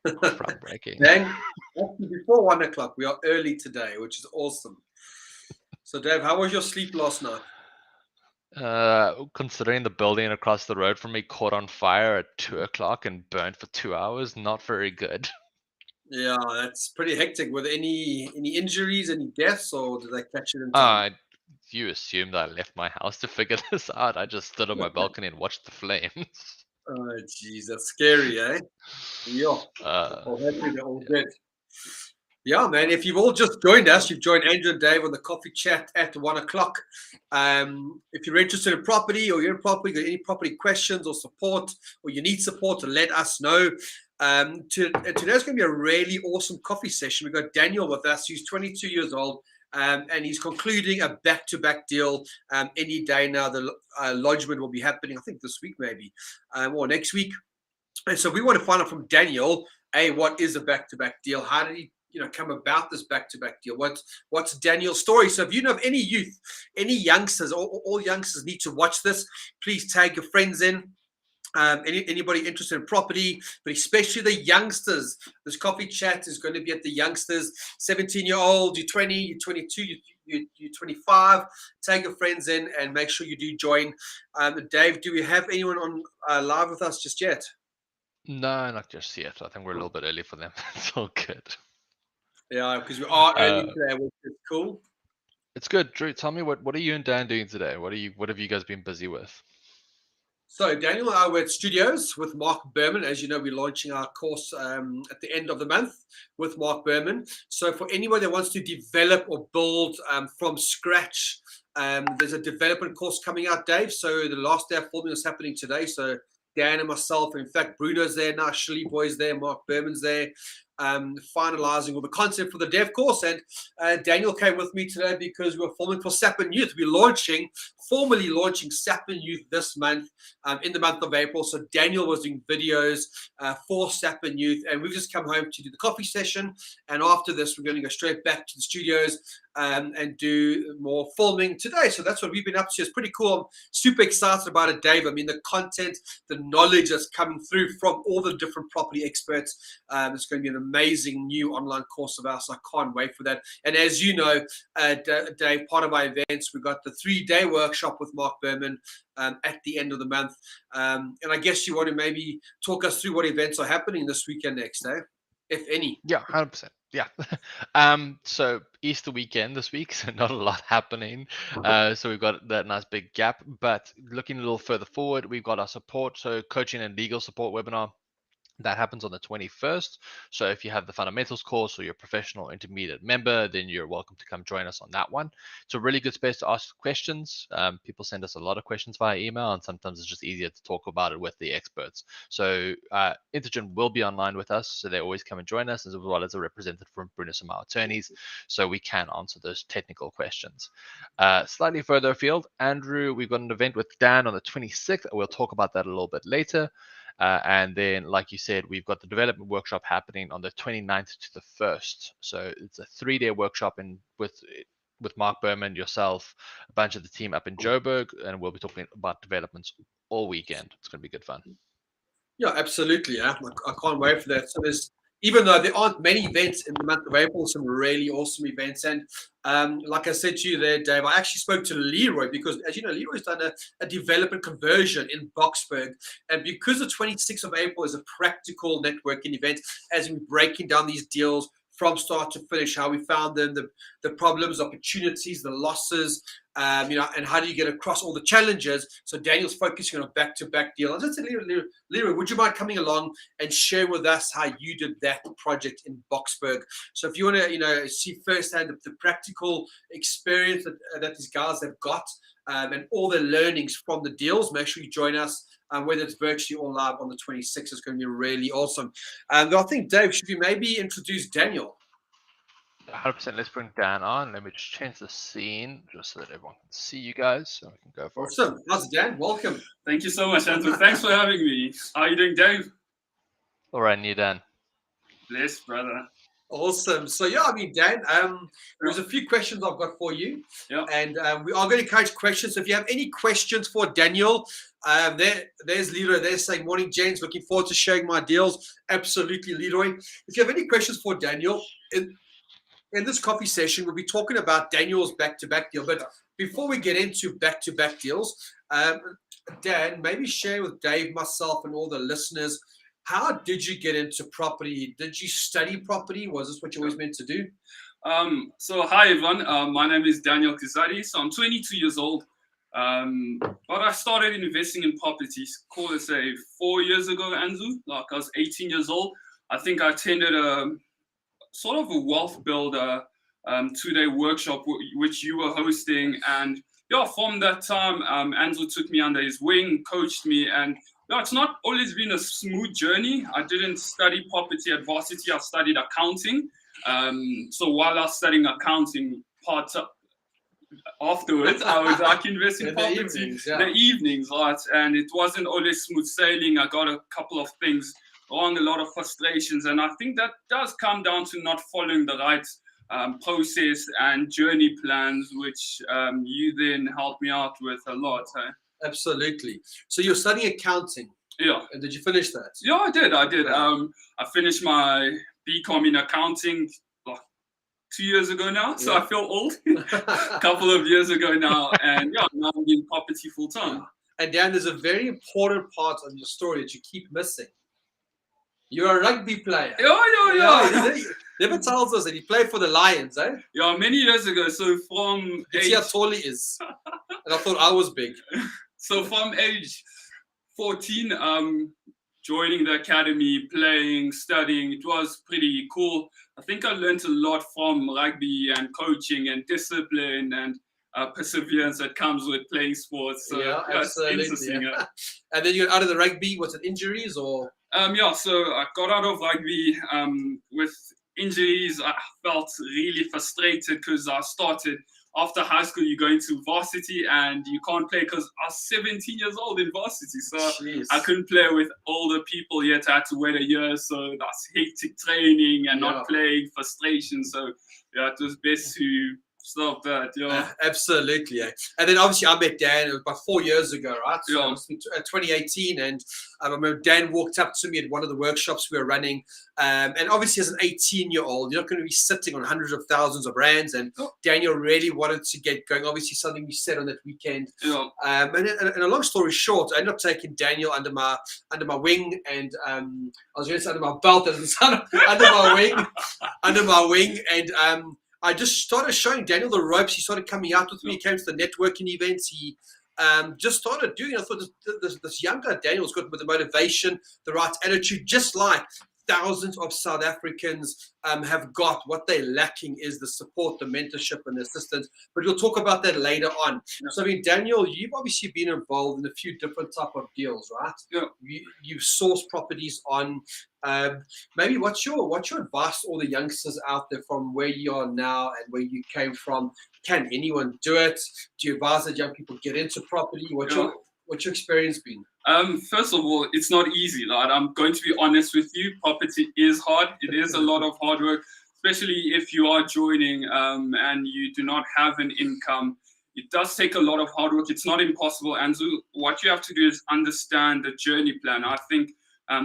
Groundbreaking. Then, before 1 o'clock, we are early today, which is awesome. So, Dave, how was your sleep last night? Considering the building across the road from me caught on fire at 2 o'clock and burned for 2 hours, not very good. Yeah, that's pretty hectic. Were there any injuries, any deaths, or did they catch it in time? Uh, you assumed I left my house to figure this out. I just stood on my balcony and watched the flames. Oh, geez, that's scary, eh? Yeah. Uh, Well, hopefully they're all yeah. good. Yeah, man. If you've all just joined us, you've joined Andrew and Dave on the coffee chat at 1 o'clock. If you're interested in property or you're in property, got any property questions or support, or you need support, to let us know. Today's going to be a really awesome coffee session. We've got Daniel with us, who's 22 years old, and he's concluding a back-to-back deal any day now. The lodgement will be happening, I think, this week maybe, or next week. And so we want to find out from Daniel, what is a back-to-back deal? How did he, come about this back-to-back deal? What's Daniel's story? So if you know of any youth, any youngsters, all youngsters need to watch this. Please tag your friends in. Anybody interested in property, but especially the youngsters. This coffee chat is going to be at the youngsters, 17-year-old, you're 20, you're 22, you're 25. Tag your friends in and make sure you do join. Dave, do we have anyone on live with us just yet? No, not just yet. I think we're a little bit early for them. It's all good. Yeah, because we are early Uh, today, which is cool. it's good. Drew, tell me what are you and Dan doing today? What have you guys been busy with? So Daniel and I were at studios with Mark Berman. As you know, we're launching our course at the end of the month with Mark Berman. So for anyone that wants to develop or build from scratch, there's a development course coming out, Dave. So the last day of filming is happening today. So Dan and myself, in fact, Bruno's there now, Shirley Boy's there, Mark Berman's there, finalizing all the content for the dev course. And Daniel came with me today because we were filming for Sapin Youth. We're formally launching Sapin Youth this month, in the month of April. So Daniel was doing videos for Sapin Youth, and we've just come home to do the coffee session. And after this, we're going to go straight back to the studios and do more filming today. So that's what we've been up to. It's pretty cool. I'm super excited about it, Dave. I mean, the content, the knowledge that's coming through from all the different property experts. It's going to be an amazing new online course of ours. So I can't wait for that. And as you know, Dave, part of our events, we got the 3-day workshop with Mark Berman at the end of the month. And I guess you want to maybe talk us through what events are happening this weekend next, if any. Yeah, 100%. Yeah. So Easter weekend this week, so not a lot happening. So we've got that nice big gap, but looking a little further forward, we've got our support, so coaching and legal support webinar. That happens on the 21st. So if you have the fundamentals course or you're a professional or intermediate member, then you're welcome to come join us on that one. It's a really good space to ask questions. People send us a lot of questions via email, and sometimes it's just easier to talk about it with the experts. So Intergen will be online with us, so they always come and join us, as well as a representative from Bruno and our attorneys, so we can answer those technical questions. Slightly further afield, Andrew, we've got an event with Dan on the 26th. We'll talk about that a little bit later. And then, like you said, we've got the development workshop happening on the 29th to the 1st. So it's a 3-day workshop with Mark Berman, yourself, a bunch of the team up in Joburg, and we'll be talking about developments all weekend. It's going to be good fun. Yeah, absolutely. Yeah. I can't wait for that. So even though there aren't many events in the month of April, some really awesome events. And like I said to you there, Dave, I actually spoke to Leroy because, as you know, Leroy's done a development conversion in Boksburg. And because the 26th of April is a practical networking event, as we're breaking down these deals from start to finish, how we found them, the problems, opportunities, the losses, and how do you get across all the challenges. So Daniel's focusing on a back-to-back deal. I just said, Leroy, would you mind coming along and share with us how you did that project in Boksburg? So if you want to, see firsthand the practical experience that these guys have got, and all the learnings from the deals, make sure you join us. Whether it's virtually or live on the 26th, is going to be really awesome. And I think, Dave, should we maybe introduce Daniel? 100%. Let's bring Dan on. Let me just change the scene just so that everyone can see you guys, so we can go for it. Awesome. How's it, Dan? Welcome. Thank you so much, Andrew. Thanks for having me. How are you doing, Dave? All right, new Dan. Bless, brother. Awesome. So yeah, I mean, Dan, there's a few questions I've got for you. Yeah. And we are going to encourage questions. So if you have any questions for Daniel, there's Leroy. They're saying, "Morning, James. Looking forward to sharing my deals." Absolutely, Leroy. If you have any questions for Daniel, in this coffee session, we'll be talking about Daniel's back-to-back deal. But before we get into back-to-back deals, Dan, maybe share with Dave, myself, and all the listeners, how did you get into property? Did you study property? Was this what you always meant to do? So hi everyone, my name is Daniel Kazadi. So I'm 22 years old, but I started investing in properties, call it say 4 years ago, Anzu. Like I was 18 years old. I think I attended a sort of a wealth builder 2-day workshop which you were hosting, and yeah, from that time, Anzu took me under his wing, coached me, and yeah, it's not always been a smooth journey. I didn't study property at varsity. I studied accounting. So while I was studying accounting afterwards, I was like investing in property in the evenings, right? And it wasn't always smooth sailing. I got a couple of things wrong, a lot of frustrations, and I think that does come down to not following the right process and journey plans, which you then helped me out with a lot. Absolutely. So you're studying accounting. Yeah. And did you finish that? Yeah, I did. I finished my BCom in accounting like 2 years ago now, so I feel old. A couple of years ago now, and yeah, now I'm in property full time. And Dan, there's a very important part of your story that you keep missing. You're a rugby player. Yeah. He never tells us that he played for the Lions, eh? Yeah, many years ago. So from see how tall he is. And I thought I was big. So from age 14, joining the academy, playing, studying, it was pretty cool. I think I learned a lot from rugby and coaching and discipline and perseverance that comes with playing sports. So yeah, absolutely. It's interesting. Yeah. And then you got out of the rugby. Was it injuries or? Yeah, so I got out of rugby with injuries. I felt really frustrated because I started after high school. You go into varsity and you can't play because I was 17 years old in varsity. So Jeez. I couldn't play with older people yet. I had to wait a year. So that's hectic training and not playing, frustration. So yeah, it was best to stop that. Yeah, absolutely. Yeah. And then obviously I met Dan about 4 years ago, right? So yeah. It was 2018, and I remember Dan walked up to me at one of the workshops we were running. And obviously, as an 18-year-old, you're not going to be sitting on hundreds of thousands of rands. And Daniel really wanted to get going. Obviously, something we said on that weekend. Yeah. And a long story short, I ended up taking Daniel under my wing, and I was going to say under my belt, under my wing, and I just started showing Daniel the ropes. He started coming out with me. He came to the networking events. He just started doing it. I thought this younger Daniel's got the motivation, the right attitude, just like thousands of South Africans have got. What they're lacking is the support, the mentorship, and the assistance. But we'll talk about that later on. Yeah. So, I mean, Daniel, you've obviously been involved in a few different type of deals, right? Yeah. You've sourced properties on. Maybe what's your advice to all the youngsters out there from where you are now and where you came from? Can anyone do it? Do you advise that young people get into property? What's your experience been? First of all, it's not easy. Like, I'm going to be honest with you. Property is hard. It is a lot of hard work, especially if you are joining and you do not have an income. It does take a lot of hard work. It's not impossible, Anzu. What you have to do is understand the journey plan. I think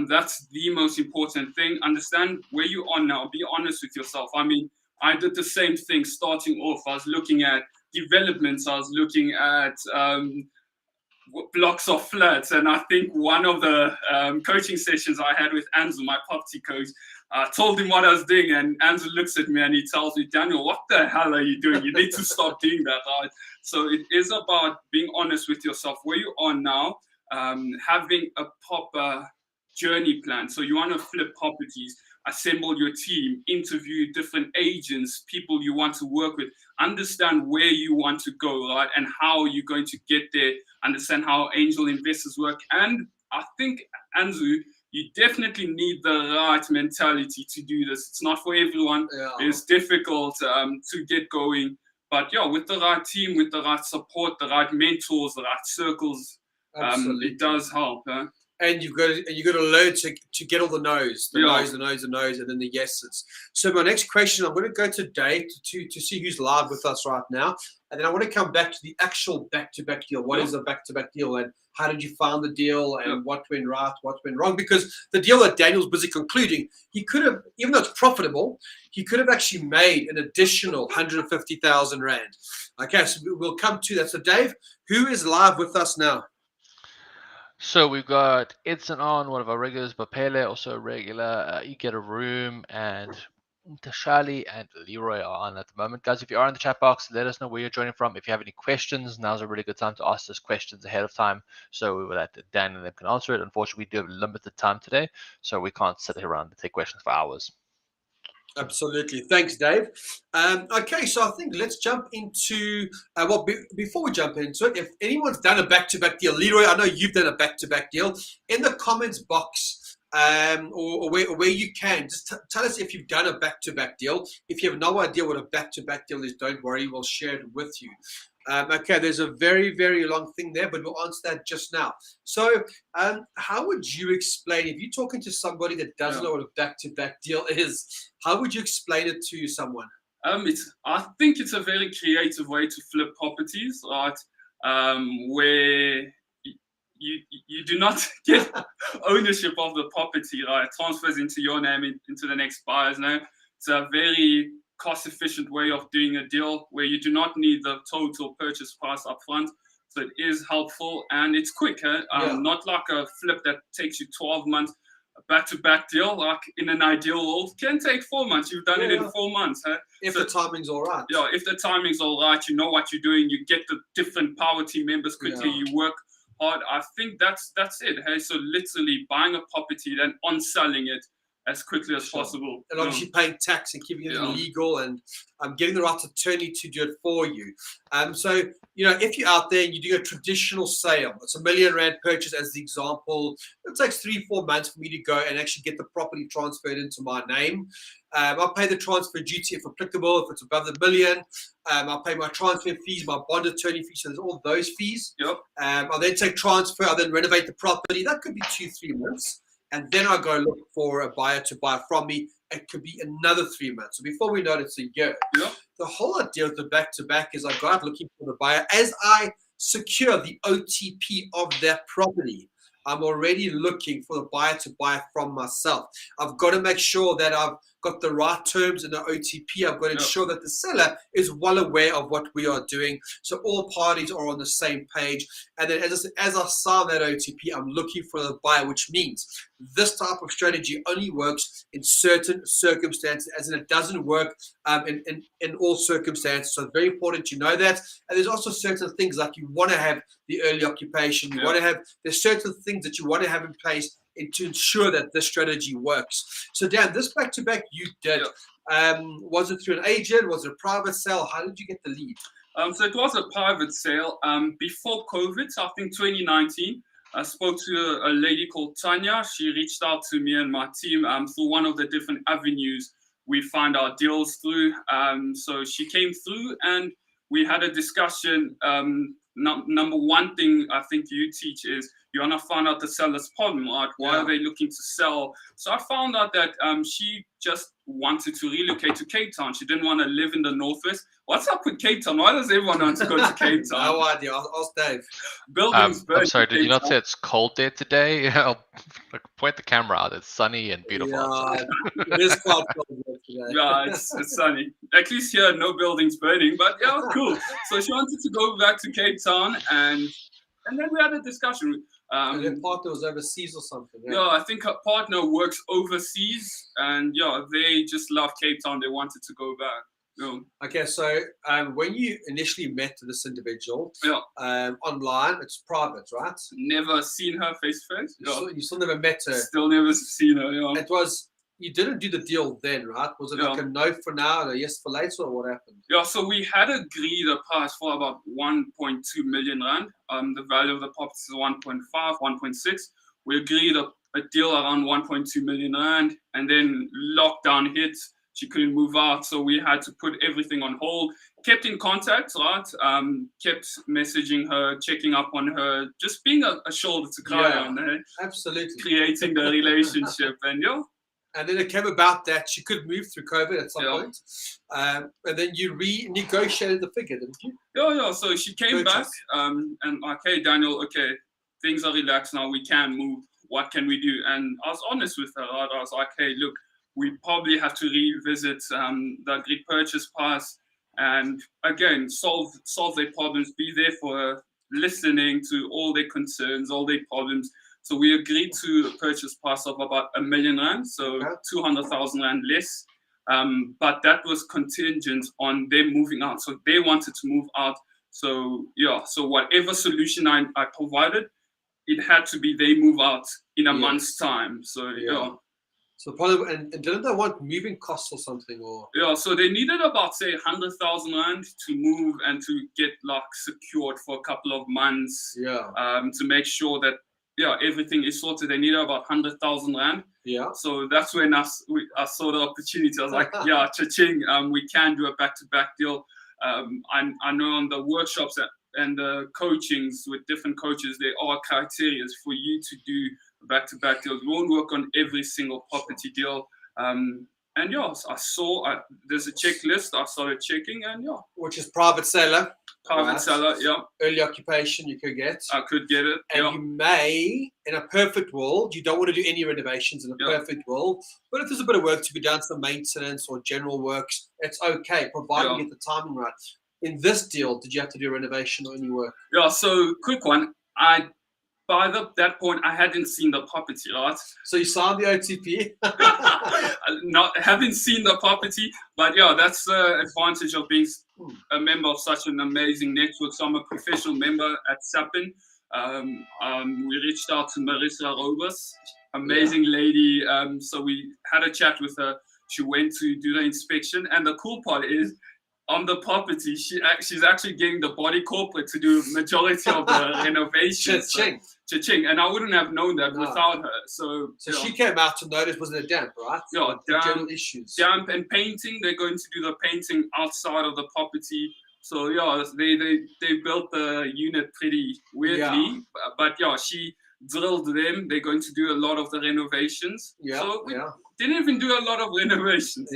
that's the most important thing. Understand where you are now. Be honest with yourself. I mean, I did the same thing starting off. I was looking at developments. I was looking at blocks of flats. And I think one of the coaching sessions I had with Anzu, my property coach, I told him what I was doing, and Anzu looks at me and he tells me, Daniel, what the hell are you doing? You need to stop doing that, right? So it is about being honest with yourself, where you are now, having a proper journey plan. So you want to flip properties, assemble your team, interview different agents, people you want to work with, understand where you want to go, right? And how you're going to get there, understand how angel investors work. And I think, Anzu, you definitely need the right mentality to do this. It's not for everyone. Yeah. It's difficult to get going. But yeah, with the right team, with the right support, the right mentors, the right circles, it does help. and you've got to learn to get all the no's, the Yeah. no's, the no's, the no's, and then the yeses. So my next question, I'm going to go to Dave to see who's live with us right now, and then I want to come back to the actual back-to-back deal. What is a back-to-back deal, and how did you find the deal, and what went right, what went wrong? Because the deal that Daniel's busy concluding, he could have, even though it's profitable, he could have actually made an additional 150,000 rand. Okay, so we'll come to that. So Dave, who is live with us now? So we've got Edson on, one of our regulars, Bapele, also a regular. You Get a Room, and Tashali and Leroy are on at the moment. Guys, if you are in the chat box, let us know where you're joining from. If you have any questions, now's a really good time to ask those questions ahead of time, so we will let Dan and them can answer it. Unfortunately, we do have limited time today, so we can't sit here around and take questions for hours. Absolutely. Thanks, Dave. Okay, so I think let's jump into, before we jump into it, if anyone's done a back-to-back deal, Leroy, I know you've done a back-to-back deal. In the comments box, or where you can, just tell us if you've done a back-to-back deal. If you have no idea what a back-to-back deal is, don't worry, we'll share it with you. Okay, there's a very, very long thing there, but we'll answer that just now. So how would you explain, if you're talking to somebody that doesn't know what a back-to-back deal is, how would you explain it to someone? I think it's a very creative way to flip properties, right? Where you do not get ownership of the property, right? It transfers into your name, into the next buyer's name. It's a very cost-efficient way of doing a deal where you do not need the total purchase price up front. So it is helpful and it's quick. Not like a flip that takes you 12 months. A back-to-back deal, like in an ideal world, can take 4 months. You've done it in 4 months. If the timing's all right. Yeah, if the timing's all right, you know what you're doing. You get the different power team members quickly. You work hard. I think that's it. Hey, so literally buying a property, then on selling it as quickly as possible. And obviously paying tax and keeping it legal and getting the right attorney to do it for you. So, if you're out there and you do a traditional sale, it's R1 million purchase as the example, it takes 3-4 months for me to go and actually get the property transferred into my name. I'll pay the transfer duty if applicable, if it's above the $1 million. I'll pay my transfer fees, my bond attorney fees, so there's all those fees. I'll then take transfer, I'll then renovate the property. That could be 2-3 months. And then I go look for a buyer to buy from me. It could be another 3 months. So before we know it, it's a year. The whole idea of the back-to-back is I go out looking for the buyer. As I secure the OTP of that property, I'm already looking for the buyer to buy from myself. I've got to make sure that I've got the right terms in the OTP. I've got to ensure that the seller is well aware of what we are doing, so all parties are on the same page. And then as I sign that OTP, I'm looking for the buyer, which means this type of strategy only works in certain circumstances, as in it doesn't work in all circumstances. So it's very important you know that. And there's also certain things like you want to have the early occupation. You want to have, there's certain things that you want to have in place to ensure that this strategy works. So Dan, this back-to-back you did, was it through an agent? Was it a private sale? How did you get the lead? So it was a private sale before COVID, so I think 2019. I spoke to a lady called Tanya. She reached out to me and my team through one of the different avenues we find our deals through. So she came through and we had a discussion. Number one thing I think you teach is you want to find out the seller's problem, right? Why are they looking to sell? So I found out that she just wanted to relocate to Cape Town. She didn't want to live in the Northwest. What's up with Cape Town? Why does everyone want to go to Cape Town? No idea. I'll Dave. Buildings burning. I'm sorry, did you not say it's cold there today? I'll point the camera out. It's sunny and beautiful outside. It is quite cold there today. Yeah, it's sunny. At least here, no buildings burning, but yeah, cool. So she wanted to go back to Cape Town, and then we had a discussion. And her partner was overseas or something. Yeah, I think her partner works overseas, and they just love Cape Town. They wanted to go back. Okay, so when you initially met this individual online, it's private, right? Never seen her face to face. You still never met her. Still never seen her. It was, you didn't do the deal then, right? Was it like a no for now and a yes for later, or what happened? Yeah, so we had agreed a price for about 1.2 million rand. The value of the property is 1.5, 1.6. We agreed a deal around 1.2 million rand, and then lockdown hit. she couldn't move out, so we had to put everything on hold. Kept in contact, right? Kept messaging her, checking up on her, just being a shoulder to cry on, absolutely, creating the relationship, and And then it came about that she could move through COVID at some point. And then you renegotiated the figure, didn't you? Yeah. So she came back and like, hey, Daniel, okay, things are relaxed now. We can move. What can we do? And I was honest with her. Right? I was like, hey, look, we probably have to revisit the agreed purchase price and, again, solve their problems, be there for her, listening to all their concerns, all their problems. So we agreed to a purchase price of about R1 million, so 200,000 Rand less. But that was contingent on them moving out. So they wanted to move out. So so whatever solution I provided, it had to be they move out in a month's time. So So probably, and didn't they want moving costs or something, or? Yeah, so they needed about, say, 100,000 Rand to move and to get like secured for a couple of months. To make sure that everything is sorted. They needed about 100,000 Rand. So that's when I saw the opportunity. I was like, cha-ching, we can do a back-to-back deal. I know on the workshops and the coachings with different coaches, there are criteria for you to do back-to-back deals. We won't work on every single property deal. And I saw there's a checklist. I started checking, and which is private seller. Private seller, early occupation you could get. I could get it. And you may, in a perfect world, you don't want to do any renovations in a perfect world, but if there's a bit of work to be done, some maintenance or general works, it's okay, provided you get the timing right. In this deal, did you have to do a renovation or any work? Yeah, so quick one. By that point, I hadn't seen the property, right? So you signed the OTP? Haven't seen the property, but that's the advantage of being a member of such an amazing network. So I'm a professional member at Sapin. We reached out to Marissa Robus, amazing lady. So we had a chat with her. She went to do the inspection, and the cool part is, on the property, she's actually getting the body corporate to do majority of the renovations. Cha-ching. And I wouldn't have known that without her. So she came out to notice, wasn't it damp, right? Yeah, general issues. Damp and painting. They're going to do the painting outside of the property. So they built the unit pretty weirdly. But she drilled them. They're going to do a lot of the renovations. So we didn't even do a lot of renovations.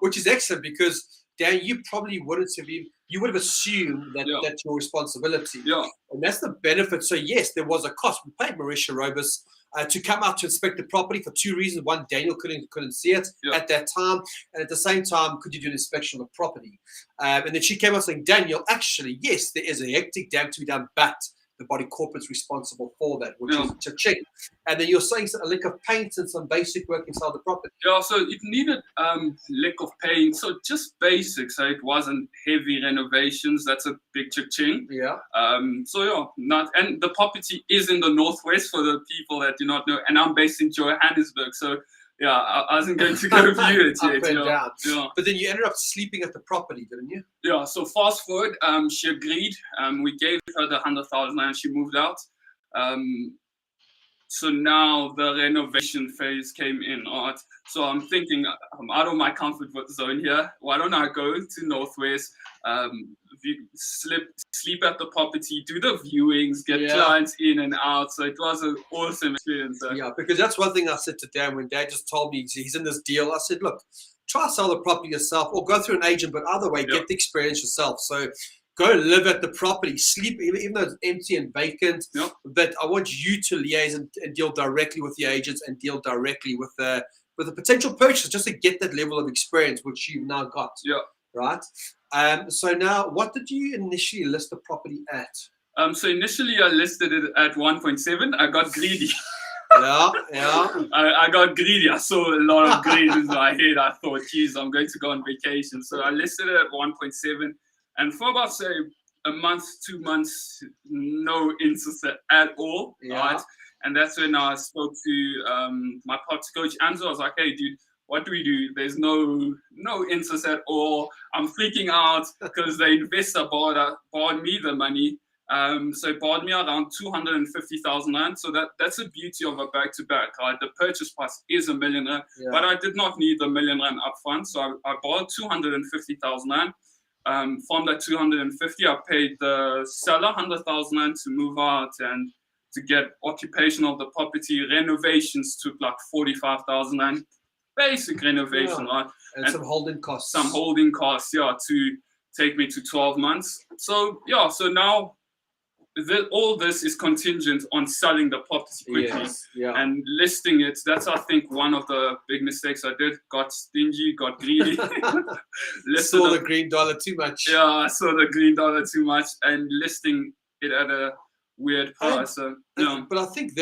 Which is excellent, because Dan, you probably wouldn't have you would have assumed that that's your responsibility. And that's the benefit. So yes, there was a cost. We paid Marisha Robus to come out to inspect the property for two reasons. One, Daniel couldn't see it at that time. And at the same time, could you do an inspection of the property? And then she came out saying, Daniel, actually, yes, there is a hectic damp to be done, but the body corporate's responsible for that, which is cha-ching. And then you're saying a lick of paint and some basic work inside the property. So it needed lick of paint, so just basics. So it wasn't heavy renovations. That's a big cha-ching. And the property is in the northwest for the people that do not know. And I'm based in Johannesburg, so I wasn't going to go view it yet. Up and down. But then you ended up sleeping at the property, didn't you? So fast forward, she agreed. We gave her the 100,000 and she moved out. So now the renovation phase came in. So I'm thinking, I'm out of my comfort zone here. Why don't I go to Northwest, sleep at the property, do the viewings, get clients in and out. So it was an awesome experience. Because that's one thing I said to Dan when Dad just told me he's in this deal. I said, look, try to sell the property yourself or go through an agent, but either way, get the experience yourself. So go live at the property, sleep, even though it's empty and vacant. But I want you to liaise and deal directly with the agents and deal directly with the potential purchase, just to get that level of experience, which you've now got. Right. So now, what did you initially list the property at? So initially I listed it at 1.7. I got greedy. I got greedy. I saw a lot of greed in my head. I thought, geez, I'm going to go on vacation. So I listed it at 1.7. And for about, say, a month, 2 months, no interest at all. Right? And that's when I spoke to my property coach, Anzo. I was like, hey, dude, what do we do? There's no interest at all. I'm freaking out because the investor borrowed me the money. So it bought me around 250,000 rand. So that's the beauty of a back-to-back, right? The purchase price is a million rand, but I did not need the million rand upfront. So I bought 250,000 rand. From that 250, I paid the seller 100,000 rand to move out and to get occupation of the property. Renovations took like 45,000 rand. Basic renovation, right? And some holding costs. Some holding costs, yeah, to take me to 12 months. So, yeah, so now all this is contingent on selling the property quickly and listing it. That's, I think, one of the big mistakes I did. Got stingy, got greedy. Saw the green dollar too much. Yeah, I saw the green dollar too much and listing it at a weird price. But I think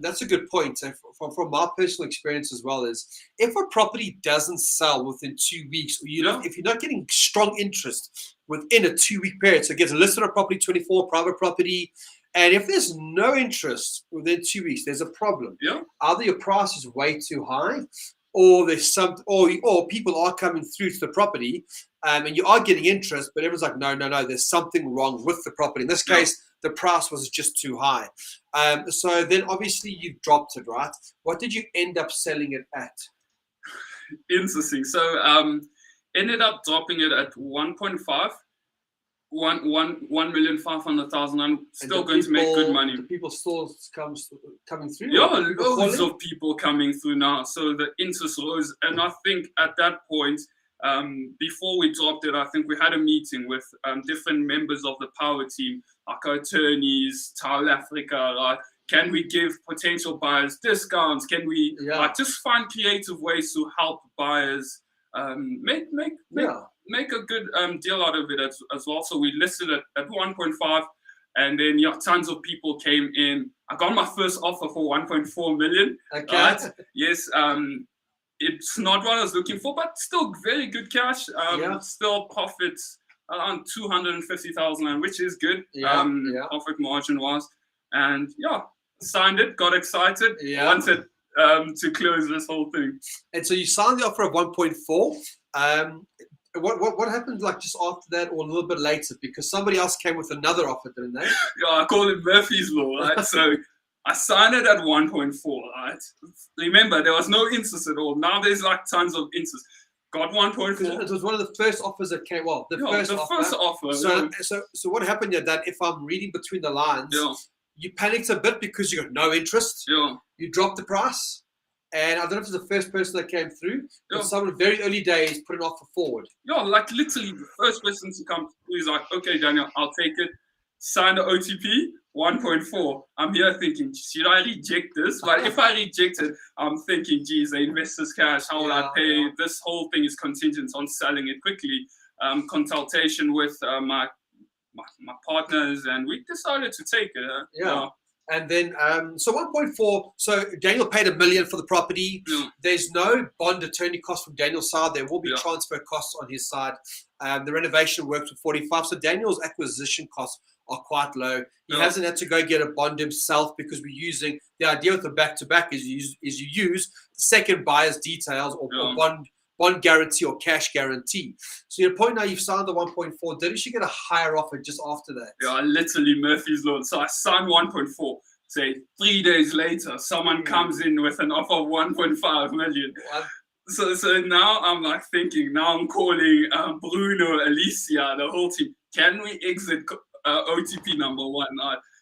that's a good point. So from my personal experience as well, is if a property doesn't sell within 2 weeks, or if you're not getting strong interest within a 2-week period, so it gets listed on property 24, private property, and if there's no interest within 2 weeks, there's a problem. Either your price is way too high, or there's or people are coming through to the property, and you are getting interest, but everyone's like, no, there's something wrong with the property. In this case, the price was just too high. So then obviously you've dropped it, right? What did you end up selling it at? Interesting. So ended up dropping it at 1.5. 1,500,000 and still going to make good money. People still coming through? Yeah, loads of people coming through now. So the interest rose. And I think at that point, before we dropped it, I think we had a meeting with different members of the power team, like attorneys, South Africa, like, can we give potential buyers discounts? Can we just find creative ways to help buyers make a good deal out of it as well? So we listed it at 1.5, and then tons of people came in. I got my first offer for 1.4 million. Okay. Right? Yes. It's not what I was looking for, but still very good cash. Still profits around 250,000, which is good. Profit margin was, and signed it. Got excited. Wanted to close this whole thing. And so you signed the offer of 1.4. What happened like just after that or a little bit later? Because somebody else came with another offer, didn't they? I call it Murphy's Law, right? So I signed it at 1.4, right? Remember, there was no interest at all. Now there's like tons of interest. Got 1.4. It was one of the first offers that came. Well, the first offer. So what happened here? That if I'm reading between the lines, you panicked a bit because you got no interest. You dropped the price. And I don't know if it's the first person that came through, but someone very early days put an offer forward. Like literally the first person to come through is like, okay, Daniel, I'll take it. Sign the OTP, 1.4. I'm here thinking, should I reject this? But if I reject it, I'm thinking, geez, the investor's cash, how will I pay? This whole thing is contingent on selling it quickly. Consultation with my partners, and we decided to take it. And then, so 1.4, so Daniel paid $1 million for the property. There's no bond attorney cost from Daniel's side. There will be transfer costs on his side. The renovation works with 45. So Daniel's acquisition costs are quite low. He hasn't had to go get a bond himself because we're using, the idea with the back-to-back is you use the second buyer's details or bond guarantee or cash guarantee. So your point now, you've signed the 1.4. Didn't you get a higher offer just after that? Literally Murphy's Law. So I signed 1.4. Say 3 days later, someone comes in with an offer of 1.5 million. So now I'm like thinking, now I'm calling Bruno, Alicia, the whole team. Can we exit OTP number 1?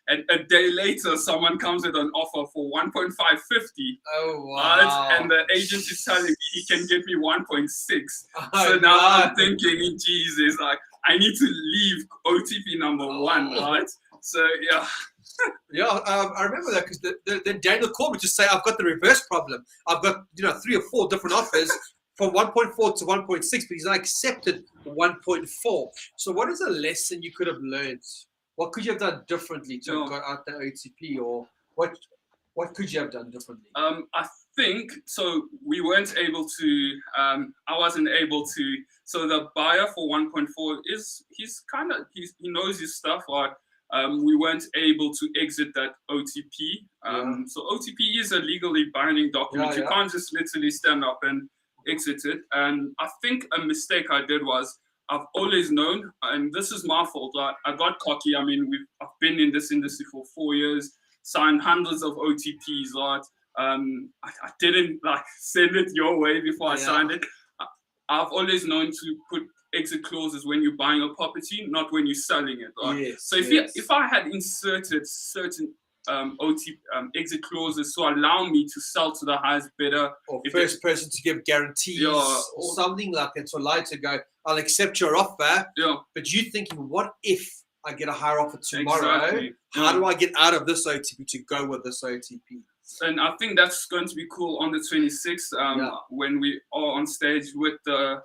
And a day later, someone comes with an offer for 1.550. Oh, wow. And the agent is telling me he can get me 1.6. So now I'm thinking, Jesus, like, I need to leave OTP number 1, right? So, I remember that because then Daniel called me to say, I've got the reverse problem. I've got, 3 or 4 different offers from 1.4 to 1.6, but he's not accepted 1.4. So what is a lesson you could have learned? What could you have done differently to have got out the OTP, or what could you have done differently? I think, so we weren't able to, I wasn't able to, so the buyer for 1.4 he knows his stuff, like, we weren't able to exit that OTP. So OTP is a legally binding document. You can't just literally stand up and exit it. And I think a mistake I did was I've always known, and this is my fault. I got cocky. I mean, I've been in this industry for 4 years, signed hundreds of OTPs. Right? I didn't send it your way before I signed it. I've always known to put exit clauses when you're buying a property, not when you're selling it. Right? Yes, so if I had inserted certain exit clauses to allow me to sell to the highest bidder, or first person to give guarantees, or something like that, to allow to go, I'll accept your offer, but you thinking, what if I get a higher offer tomorrow? Exactly. How do I get out of this OTP to go with this OTP? And I think that's going to be cool on the 26th when we are on stage with the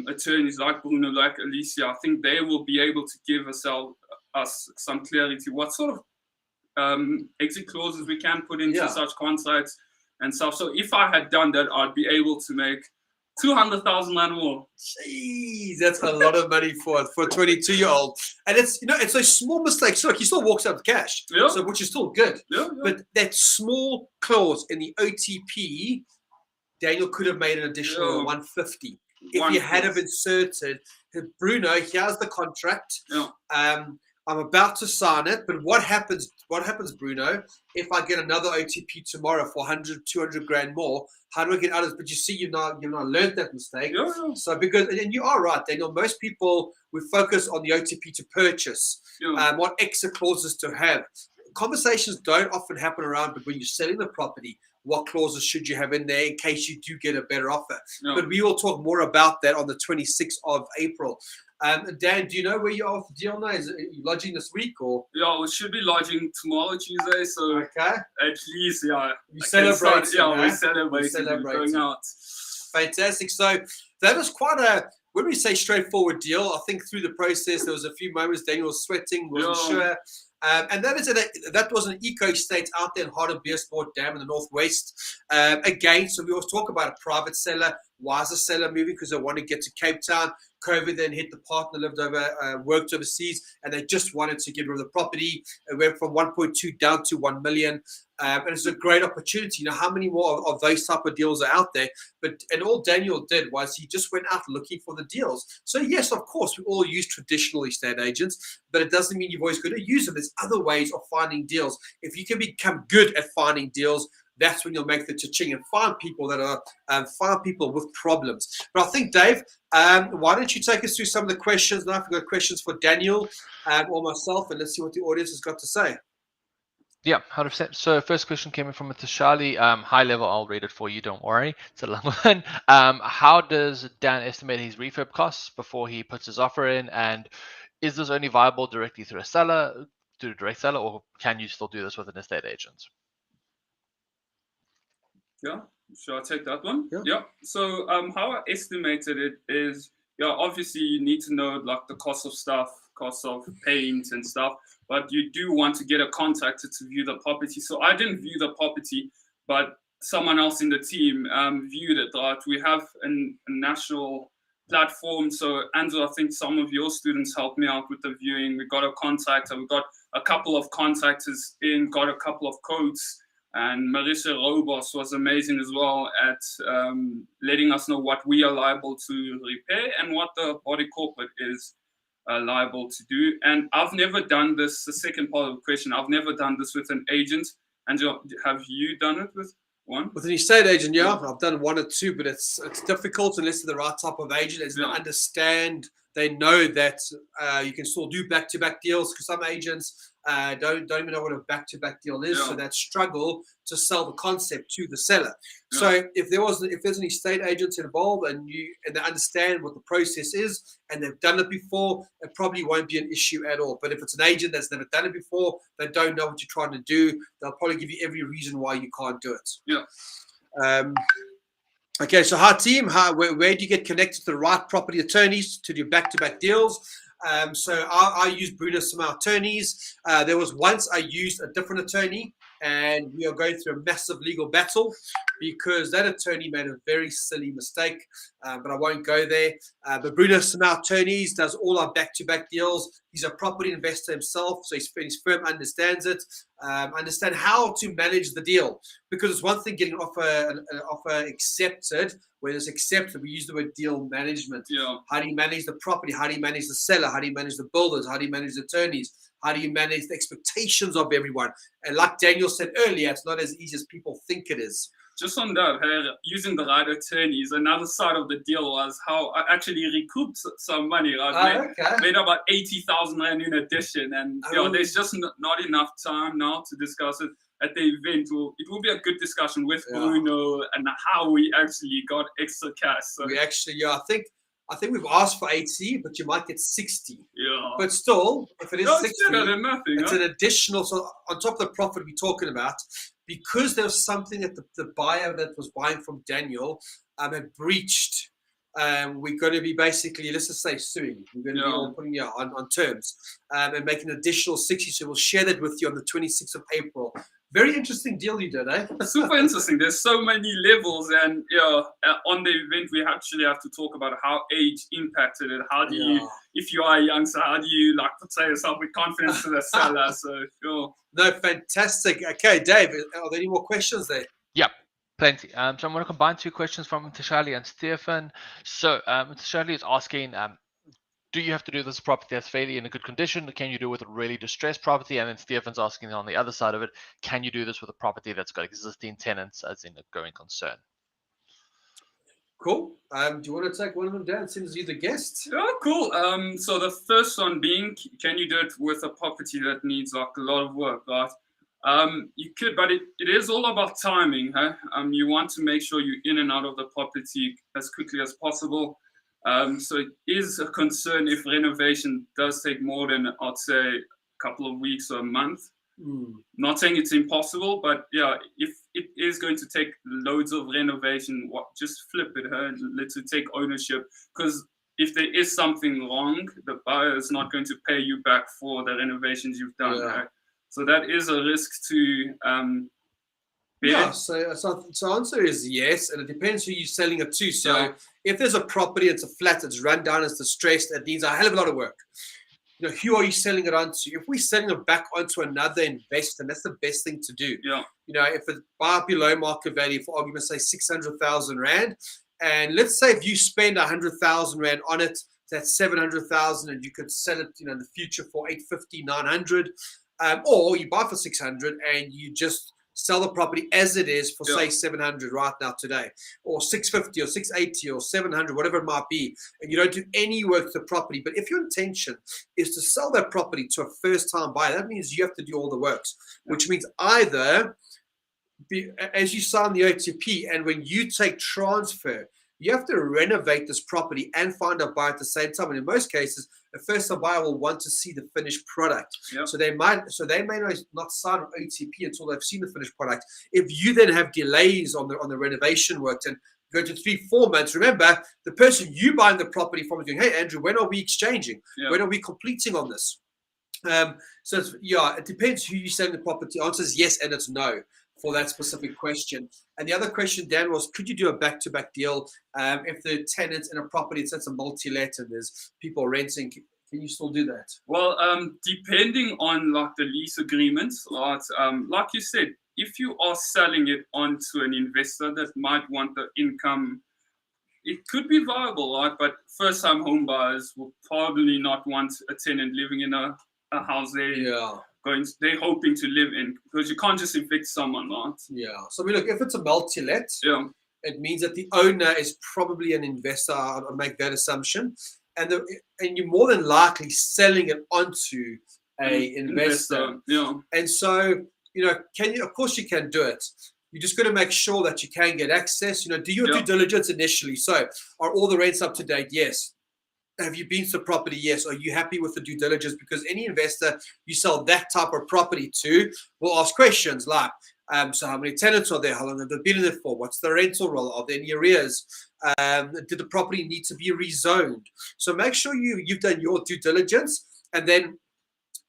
attorneys like Bruno, like Alicia. I think they will be able to give us some clarity what sort of exit clauses we can put into such contracts and stuff. So if I had done that, I'd be able to make 200,000 and more. Jeez, that's a lot of money for a 22-year-old. And it's it's those small mistakes. So he still walks out with cash, so which is still good. But that small clause in the OTP, Daniel could have made an additional 150 if he had have inserted. Bruno, here's the contract. I'm about to sign it, but what happens, Bruno, if I get another OTP tomorrow for 100, 200 grand more? How do I get out of this? But you see, you've not learned that mistake. So and you are right, Daniel, most people, we focus on the OTP to purchase, what exit clauses to have. Conversations don't often happen around, but when you're selling the property, what clauses should you have in there in case you do get a better offer? But we will talk more about that on the 26th of April. Dan, do you know where you are with the deal now? Are you lodging this week or? Yeah, we should be lodging tomorrow, Tuesday. So at least, we celebrate. We're celebrating. Going out. Fantastic. So that was quite when we say straightforward deal, I think through the process there was a few moments Daniel was sweating, wasn't sure. And that was an eco estate out there in heart of Beersport Dam in the northwest. Again, so we always talk about a private seller. Why is a seller moving? Because they want to get to Cape Town. COVID then hit, the partner worked overseas, and they just wanted to get rid of the property. It went from 1.2 down to 1 million. And it's a great opportunity. How many more of those type of deals are out there? And all Daniel did was he just went out looking for the deals. So yes, of course, we all use traditional estate agents, but it doesn't mean you've always got to use them. There's other ways of finding deals. If you can become good at finding deals, that's when you'll make the cha-ching and find people with problems. But I think, Dave, why don't you take us through some of the questions now? If we've got questions for Daniel or myself, and let's see what the audience has got to say. Yeah, 100%. So first question came in from Mr. Charlie. High level, I'll read it for you. Don't worry. It's a long one. How does Dan estimate his refurb costs before he puts his offer in? And is this only viable directly through a direct seller, or can you still do this with an estate agent? Yeah, should I take that one? Yeah. So how I estimated it is, obviously you need to know like the cost of stuff, cost of paint and stuff, but you do want to get a contractor to view the property. So I didn't view the property, but someone else in the team viewed it. Right? We have a national platform. So Andrew, I think some of your students helped me out with the viewing. We got a contractor, we got a couple of contractors in, got a couple of quotes. And Marissa Robos was amazing as well at letting us know what we are liable to repair and what the body corporate is liable to do. And I've never done this, the second part of the question, I've never done this with an agent. And have you done it with one? With an estate agent, yeah. I've done one or two, but it's difficult unless they're the right type of agent, as they understand. They know that you can still do back-to-back deals, because some agents don't even know what a back-to-back deal is, so that struggle to sell the concept to the seller. So if there's an estate agent involved and they understand what the process is and they've done it before, it probably won't be an issue at all. But if it's an agent that's never done it before, they don't know what you're trying to do, they'll probably give you every reason why you can't do it. Okay, so hi team, where do you get connected to the right property attorneys to do back-to-back deals? So I use Bruno Samar attorneys. There was once I used a different attorney, and we are going through a massive legal battle because that attorney made a very silly mistake, but I won't go there. But Bruno Samar attorneys does all our back-to-back deals. He's a property investor himself, so his firm understands it. understand how to manage the deal. Because it's one thing getting an offer accepted. When it's accepted, we use the word deal management. Yeah. How do you manage the property? How do you manage the seller? How do you manage the builders? How do you manage the attorneys? How do you manage the expectations of everyone? And like Daniel said earlier, it's not as easy as people think it is. Just on that, using the right attorneys, another side of the deal was how I actually recouped some money. I made about 80,000 Rand in addition. And there's just not enough time now to discuss it at the event. It will be a good discussion with Bruno and how we actually got extra cash. So we actually, I think we've asked for 80, but you might get 60. Yeah. But still, if it is 60, it's better than nothing, it's an additional. So on top of the profit we're talking about, because there was something that the buyer that was buying from Daniel had breached, we're going to be basically, let's just say, suing. We're going to be all putting on terms and making an additional 60. So we'll share that with you on the 26th of April. Very interesting deal you did, eh? Super interesting. There's so many levels, and on the event we actually have to talk about how age impacted it. How do you, if you are a youngster, how do you portray yourself with confidence to the seller? So No, fantastic. Okay, Dave, are there any more questions there? Yep. Plenty. So I'm going to combine two questions from Tashali and Stefan. So Tashali is asking, do you have to do this property that's fairly in a good condition? Can you do it with a really distressed property? And then Stefan's asking on the other side of it, can you do this with a property that's got existing tenants as in a going concern? Cool. Do you want to take one of them down since you're the guest? Oh, cool. So the first one being, can you do it with a property that needs a lot of work, right? You could, but it is all about timing. Huh? You want to make sure you're in and out of the property as quickly as possible. So it is a concern if renovation does take more than, I'd say, a couple of weeks or a month. Not saying it's impossible, but if it is going to take loads of renovation, just flip it and let it take ownership. Because if there is something wrong, the buyer is not going to pay you back for the renovations you've done. Right? So that is a risk to So answer is yes, and it depends who you're selling it to. So if there's a property, it's a flat, it's run down, it's distressed, it needs a hell of a lot of work. Who are you selling it onto? If we're selling it back onto another investor, that's the best thing to do. If it buy below market value, for argument's sake, 600,000 Rand, and let's say if you spend 100,000 Rand on it, that's 700,000, and you could sell it, in the future for 850, 900, or you buy for 600 and you just sell the property as it is for say 700 right now today, or 650 or 680 or 700, whatever it might be, and you don't do any work to the property. But if your intention is to sell that property to a first-time buyer, that means you have to do all the works, which means either as you sign the OTP and when you take transfer, you have to renovate this property and find a buyer at the same time. And in most cases, a first-time buyer will want to see the finished product. So they may not sign an OTP until they've seen the finished product. If you then have delays on the renovation work and go to 3-4 months, remember the person you buying the property from is going, hey Andrew, when are we exchanging? When are we completing on this? So it depends who you're selling the property. The answer is yes and it's no for that specific question. And the other question, Dan, was could you do a back-to-back deal if the tenants in a property, it's a multi-let and there's people renting? Can you still do that? Well, depending on the lease agreements, like you said, if you are selling it onto an investor that might want the income, it could be viable, right? But first-time home buyers will probably not want a tenant living in a house they're hoping to live in, because you can't just evict someone, right? So look, if it's a multi-let, it means that the owner is probably an investor. I'll make that assumption, and you're more than likely selling it onto a investor. And so of course you can do it. You just got to make sure that you can get access. Do your due diligence initially. So are all the rents up to date? Yes. Have you been to the property? Yes. Are you happy with the due diligence? Because any investor you sell that type of property to will ask questions like, so how many tenants are there? How long have they been in it for? What's the rental roll? Are there any arrears? Did the property need to be rezoned? So make sure you've done your due diligence, and then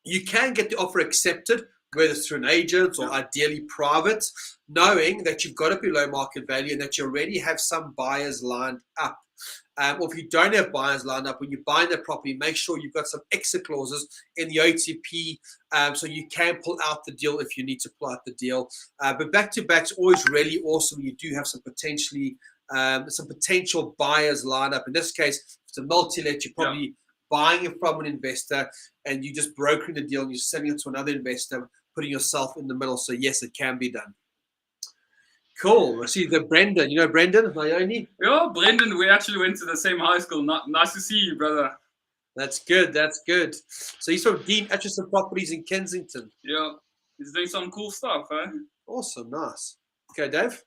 you can get the offer accepted whether it's through an agent or ideally private, knowing that you've got it below market value and that you already have some buyers lined up. Or if you don't have buyers lined up, when you're buying the property, make sure you've got some exit clauses in the OTP so you can pull out the deal if you need to pull out the deal. But back-to-back's always really awesome. You do have some potential buyers lined up. In this case, if it's a multi-let, you're probably buying it from an investor and you're just brokering the deal and you're selling it to another investor, putting yourself in the middle. So yes, it can be done. Cool. I see the Brendan. You know Brendan, Naomi? Yeah, Brendan, we actually went to the same high school. Nice to see you, brother. That's good. That's good. So he's from Dean Atchison Properties in Kensington. Yeah, he's doing some cool stuff, eh? Awesome. Nice. Okay, Dave?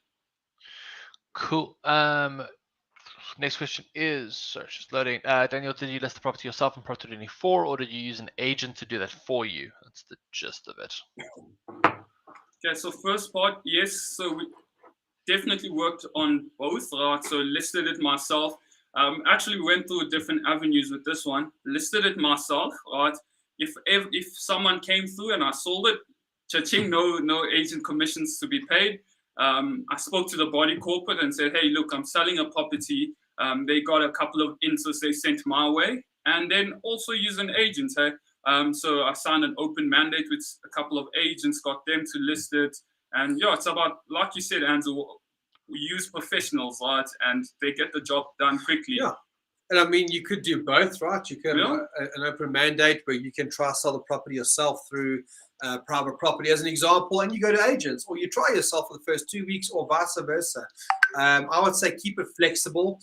Cool. Next question is, sorry, just loading. Daniel, did you list the property yourself in Property 24, or did you use an agent to do that for you? That's the gist of it. Okay, so first part, yes. So we definitely worked on both, right? So listed it myself. Actually went through different avenues with this one. Listed it myself, right? If someone came through and I sold it, cha-ching, no agent commissions to be paid. I spoke to the body corporate and said, hey, look, I'm selling a property. They got a couple of interests they sent my way, and then also use an agent. Hey? So I signed an open mandate with a couple of agents, got them to list it. And yeah, it's about, like you said, Andrew, we use professionals, right? And they get the job done quickly. Yeah. And I mean, you could do both, right? You can an open mandate where you can try sell the property yourself through private property as an example, and you go to agents, or you try yourself for the first 2 weeks, or vice versa. I would say keep it flexible.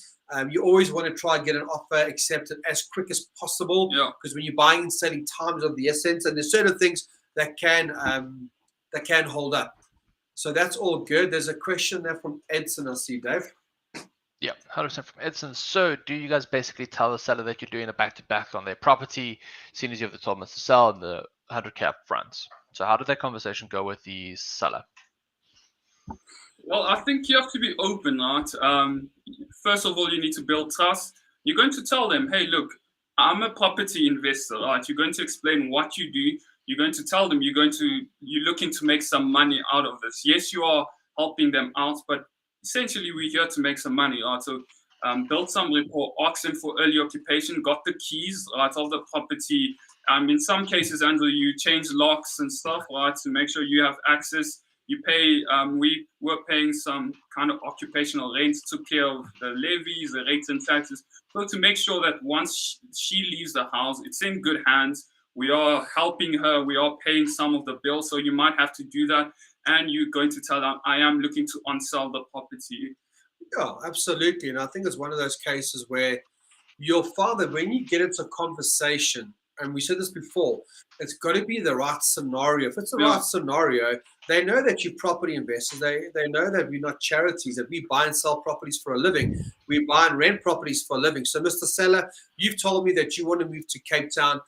You always want to try and get an offer accepted as quick as possible, because when you're buying and selling, time is of the essence, and there's certain things that can hold up. So that's all good. There's a question there from Edson, I see, Dave. Yeah, 100% from Edson. So do you guys basically tell the seller that you're doing a back-to-back on their property, seeing as you have the 12 months to sell and the 100K up front? So how did that conversation go with the seller? Well, I think you have to be open, right? First of all, you need to build trust. You're going to tell them, hey, look, I'm a property investor, right? You're going to explain what you do. You're going to tell them you're looking to make some money out of this. Yes, you are helping them out, but essentially we're here to make some money, right? So build some rapport, ask them for early occupation, got the keys, right, of the property. In some cases, Andrew, you change locks and stuff, right, to make sure you have access. You pay, we were paying some kind of occupational rent, took care of the levies, the rates and taxes. So to make sure that once she leaves the house, it's in good hands. We are helping her. We are paying some of the bills. So you might have to do that. And you're going to tell them, I am looking to unsell the property. Yeah, absolutely. And I think it's one of those cases where you'll find that when you get into a conversation, and we said this before, it's got to be the right scenario. If it's the right scenario, they know that you're property investors. They know that we're not charities, that we buy and sell properties for a living. We buy and rent properties for a living. So, Mr. Seller, you've told me that you want to move to Cape Town.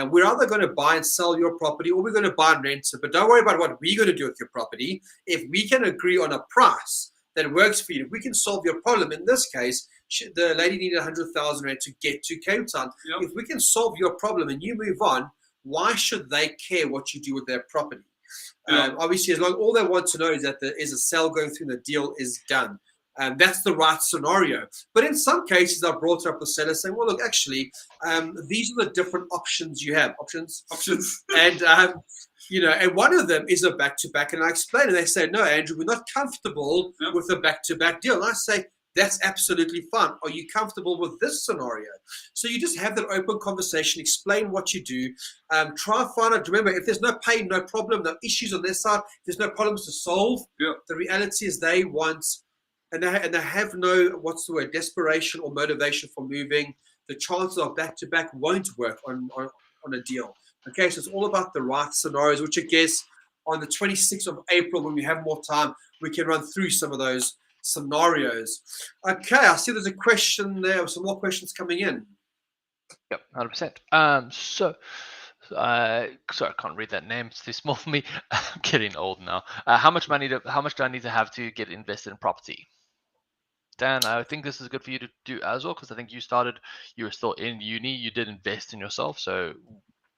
We're either going to buy and sell your property, or we're going to buy and rent it. But don't worry about what we're going to do with your property. If we can agree on a price that works for you, if we can solve your problem, in this case, the lady needed 100,000 rand to get to Cape Town. If we can solve your problem and you move on, why should they care what you do with their property? Obviously, as long all they want to know is that there is a sale going through and the deal is done. That's the right scenario. But in some cases, I brought up the seller saying, well, look, actually, these are the different options you have. Options. And, and one of them is a back-to-back. And I explain, and they say, no, Andrew, we're not comfortable with a back-to-back deal. And I say, that's absolutely fine. Are you comfortable with this scenario? So you just have that open conversation, explain what you do, try and find out. Remember, if there's no pain, no problem, no issues on their side, there's no problems to solve. The reality is they want, and they have no, desperation or motivation for moving. The chances of back-to-back won't work on a deal. Okay, so it's all about the right scenarios, which I guess on the 26th of April, when we have more time, we can run through some of those scenarios. Okay, I see there's a question there, some more questions coming in. Yep, 100%. Sorry, I can't read that name. It's too small for me. I'm getting old now. How much do I need to have to get invested in property? Dan, I think this is good for you to do as well, because I think you were still in uni, you did invest in yourself. So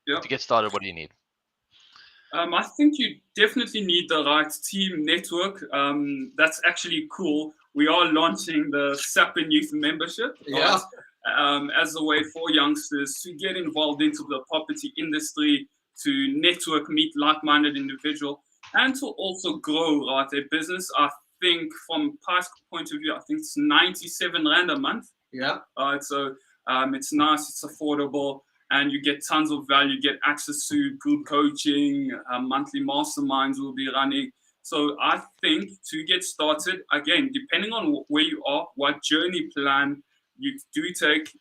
to get started, what do you need? I think you definitely need the right team network. That's actually cool. We are launching the Sapin Youth Membership, Yeah. as a way for youngsters to get involved into the property industry, to network, meet like-minded individuals, and to also grow their business. I think from price point of view, I think it's 97 Rand a month. Yeah. So it's nice, it's affordable, and you get tons of value. You get access to group coaching, monthly masterminds will be running. So I think to get started, again, depending on where you are, what journey plan you do take,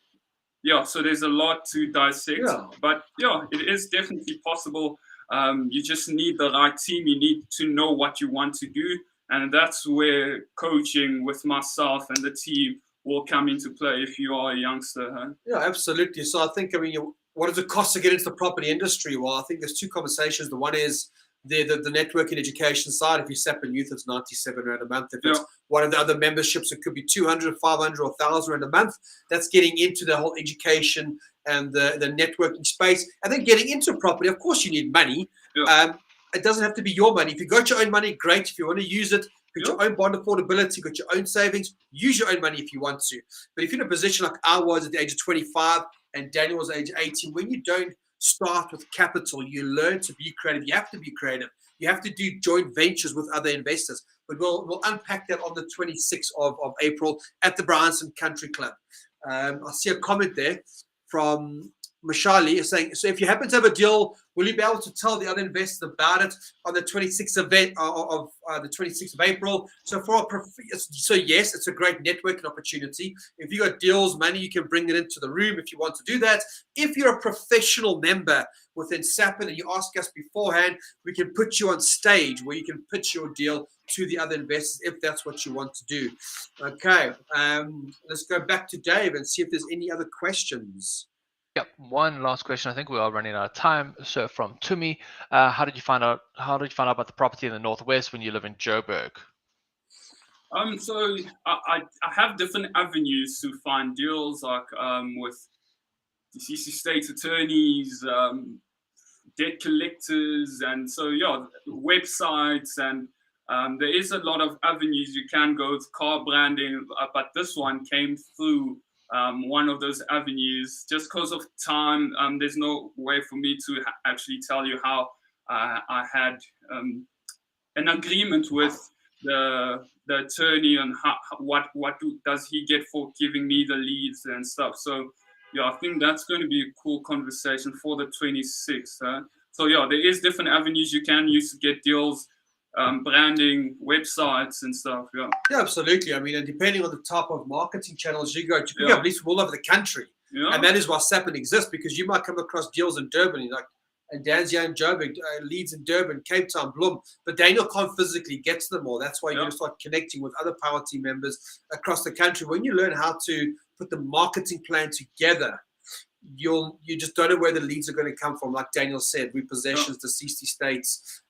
so there's a lot to dissect. Yeah. But it is definitely possible. You just need the right team. You need to know what you want to do. And that's where coaching with myself and the team will come into play if you are a youngster. Huh? Yeah, absolutely. So I think, what does it cost to get into the property industry? Well, I think there's two conversations. The one is the networking education side. If you Sapin Youth, it's 97 Rand a month. If it's one of the other memberships, it could be 200, 500, or 1,000 Rand a month. That's getting into the whole education and the networking space. And then getting into property, of course, you need money. Yeah. It doesn't have to be your money. If you've got your own money, great. If you want to use it, got your own bond affordability, got your own savings, use your own money if you want to. But if you're in a position like I was at the age of 25 and Daniel was at the age of 18, when you don't start with capital, you learn to be creative. You have to be creative. You have to do joint ventures with other investors. But we'll unpack that on the 26th of April at the Bryanston Country Club. I see a comment there from Mashali saying, so if you happen to have a deal, will you be able to tell the other investors about it on the 26th of the 26th of April? So yes, it's a great networking opportunity. If you got deals, money, you can bring it into the room if you want to do that. If you're a professional member within Sapin and you ask us beforehand, we can put you on stage where you can pitch your deal to the other investors if that's what you want to do. Okay, let's go back to Dave and see if there's any other questions. Yep. One last question. I think we are running out of time. So from Tumi, how did you find out about the property in the Northwest when you live in Joburg? So I have different avenues to find deals, like with deceased state attorneys, debt collectors, and so websites, and there is a lot of avenues you can go with car branding, but this one came through one of those avenues. Just because of time, there's no way for me to actually tell you how I had an agreement with the attorney on what does he get for giving me the leads and stuff. So I think that's going to be a cool conversation for the 26th. So there is different avenues you can use to get deals. Branding, websites and stuff. Yeah, absolutely. I mean, and depending on the type of marketing channels you go to, you have leads from all over the country. And that is why Sapin exists, because you might come across deals in Durban, and Dan's here in Joburg, Leeds in Durban, Cape Town, Bloem, but Daniel can't physically get to them all. That's why you're going to start connecting with other power team members across the country. When you learn how to put the marketing plan together, you just don't know where the leads are going to come from. Like Daniel said, repossessions, deceased estates,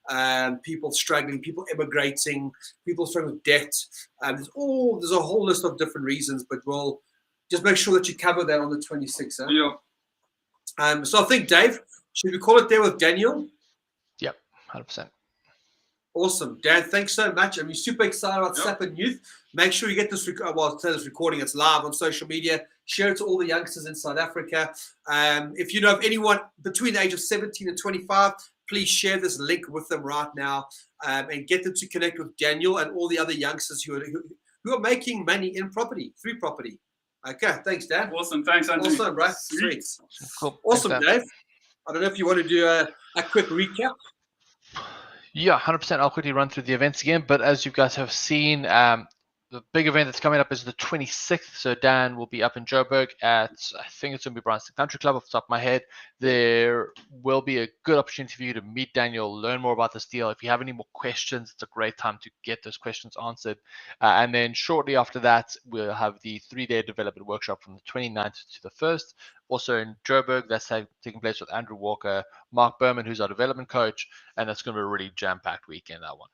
people struggling, people immigrating, people struggling with debt. There's a whole list of different reasons, but we'll just make sure that you cover that on the 26th. So I think, Dave, should we call it there with Daniel? Yep, 100%. Awesome. Dan, thanks so much. I'm super excited about Sapin Youth. Make sure you get this recording. It's live on social media. Share it to all the youngsters in South Africa. If you know of anyone between the age of 17 and 25, please share this link with them right now and get them to connect with Daniel and all the other youngsters who are making money in property, through property. Okay, thanks, Dan. Awesome. Thanks, Anthony. Awesome, bro. Sweet. Cool. Awesome, thanks, Dave. I don't know if you want to do a quick recap. Yeah, 100%. I'll quickly run through the events again. But as you guys have seen, the big event that's coming up is the 26th. So Dan will be up in Joburg at, I think it's going to be Bryanston Country Club off the top of my head. There will be a good opportunity for you to meet Daniel, learn more about this deal. If you have any more questions, it's a great time to get those questions answered. And then shortly after that, we'll have the 3-day development workshop from the 29th to the 1st. Also in Joburg, that's taking place with Andrew Walker, Mark Berman, who's our development coach. And that's going to be a really jam-packed weekend, that one.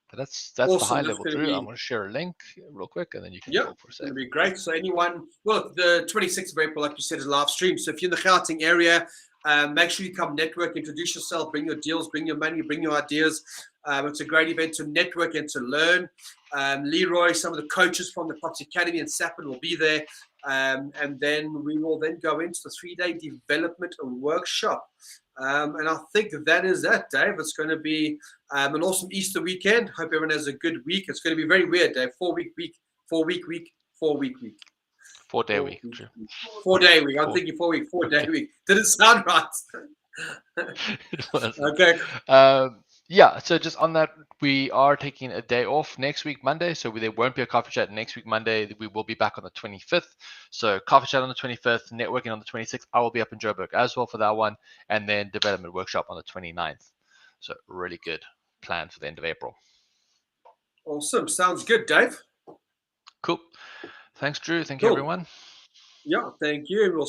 But that's awesome. The high level through. I'm going to share a link real quick, and then you can go for a second. It'll be great. So the 26th of April, like you said, is live stream. So if you're in the Gauteng area, Make sure you come network, introduce yourself, bring your deals, bring your money, bring your ideas. It's a great event to network and to learn. Leroy, some of the coaches from the Property Academy and Sapin will be there. And then we will then go into the 3-day development workshop. And I think that is that, Dave. It's going to be an awesome Easter weekend. Hope everyone has a good week. It's going to be very weird, Dave. 4-week week, 4-week week, 4-week week. 4-day week. 4-day week. I'm thinking 4-week, 4-day week. Didn't sound right. Okay. Yeah, so just on that, we are taking a day off next week, Monday. So there won't be a coffee chat next week, Monday. We will be back on the 25th. So coffee chat on the 25th, networking on the 26th. I will be up in Joburg as well for that one. And then development workshop on the 29th. So really good plan for the end of April. Awesome. Sounds good, Dave. Cool. Thanks, Drew. Thank you, everyone. Yeah, thank you. We'll